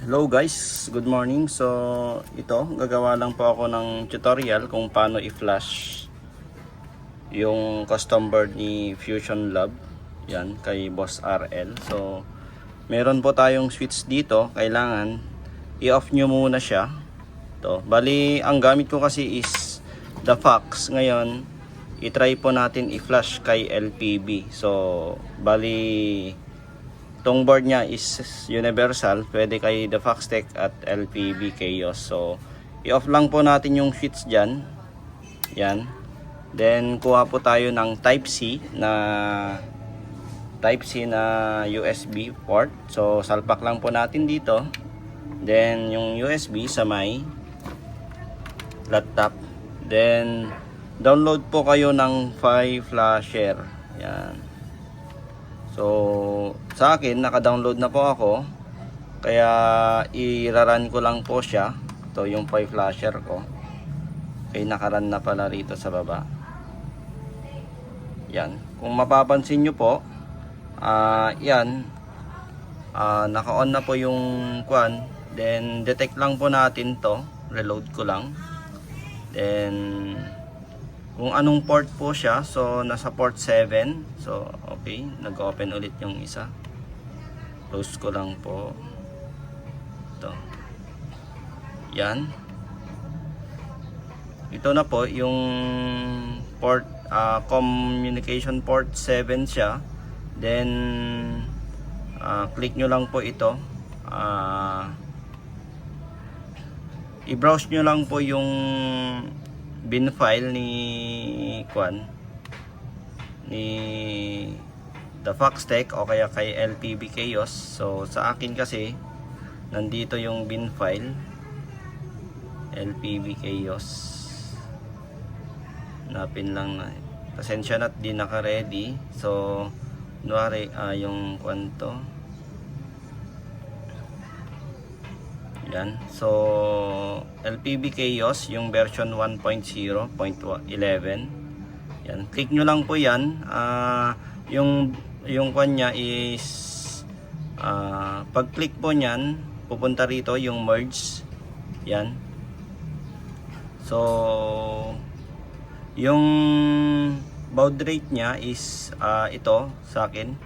Hello guys, good morning. So ito, gagawa lang po ako ng tutorial kung paano i-flash yung custom board ni Fusion Lab. Yan, kay Boss RL. So meron po tayong switch dito. Kailangan i-off nyo muna siya. Ito, bali ang gamit ko kasi is the Fox. Ngayon, i-try po natin i-flash kay LPB. So bali itong board niya is universal, pwede kay The Foxtech at LPB Chaos. So i-off lang po natin yung switch dyan. Yan. Then kuha po tayo ng Type-C na USB port. So salpak lang po natin dito. Then yung USB sa may laptop. Then download po kayo ng Flasher. Yan. So, sa akin, naka-download na po ako. Kaya, i-run ko lang po siya. Ito yung Flasher ko. Okay, naka-run na pala rito sa baba. Yan. Kung mapapansin nyo po, yan. Naka-on na po yung kwan. Then, detect lang po natin to. Reload ko lang. Then, kung anong port po siya, so nasa port 7. So okay, nag-open ulit yung isa. Close ko lang po ito. Yan. Ito na po yung port, communication port 7 siya. Then click nyo lang po ito. I-browse nyo lang po yung bin file ni The Foxtech o kaya kay LPB Chaos. So sa akin kasi nandito yung bin file LPB Chaos. Napin lang na. Pasensya na't di naka-ready. So kunwari yung kwanto. Yan. So LPB Chaos yung version 1.0.11. Yan. Click nyo lang po yan. Yung kwan niya is pag click po nyan, pupunta rito yung merge. Yan. So yung baud rate niya is ito sa akin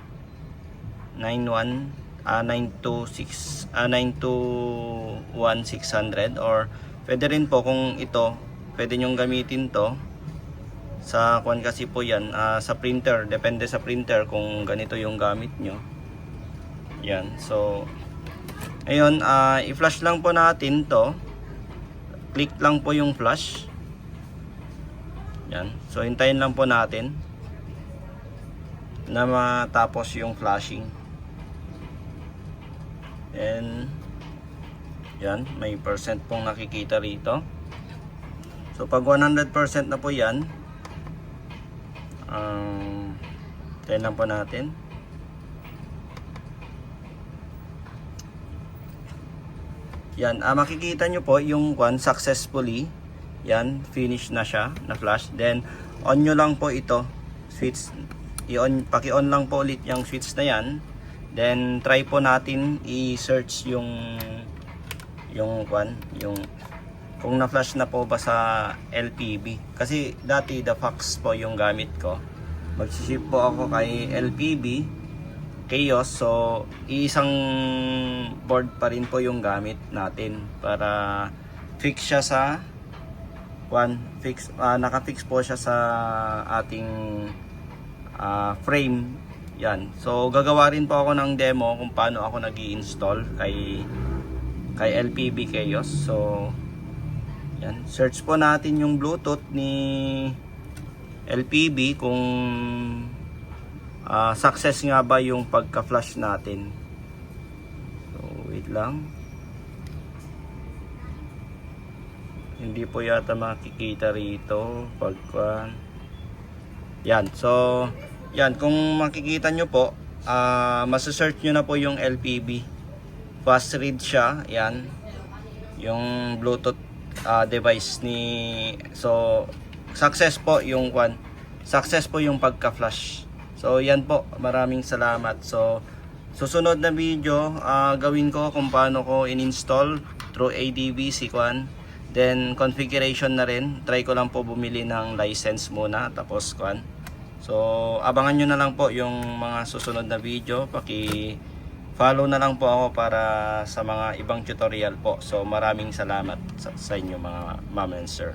921,600, or pwede rin po kung ito, pwede nyong gamitin to sa kwan kasi po yan, sa printer, depende sa printer kung ganito yung gamit nyo. Yan, so ayun, i-flash lang po natin to. Click lang po yung flash. Yan, so hintayin lang po natin na matapos yung flashing. And yan, may percent pong nakikita rito. So pag 100% na po yan, tayo lang po natin. Yan, makikita nyo po yung one successfully. Yan, finish na siya, na flash. Then on nyo lang po ito, switch, paki-on lang po ulit yung switch na yan. Then try po natin i-search yung kung na-flash na po ba sa LPB. Kasi dati The Fox po yung gamit ko. Mag-ship po ako kay LPB Chaos. So isang board pa rin po yung gamit natin para fix siya sa naka-fix po siya sa ating frame. Yan. So gagawa rin po ako ng demo kung paano ako nag-i-install kay LPB Chaos. So yan, search po natin yung Bluetooth ni LPB kung success nga ba yung pagka-flash natin. So wait lang. Hindi po yata makikita rito pagka yan. So yan, kung makikita nyo po, masasearch nyo na po yung LPB. Fast read siya. Yan. Yung Bluetooth device ni... So, success po yung pagka-flash. So, yan po. Maraming salamat. So Susunod na video, gawin ko kung paano ko in-install through ADB Sequan. Then configuration na rin. Try ko lang po bumili ng license muna tapos kuan. So abangan nyo na lang po yung mga susunod na video. Follow na lang po ako para sa mga ibang tutorial po. So maraming salamat sa inyo mga ma'am and sir.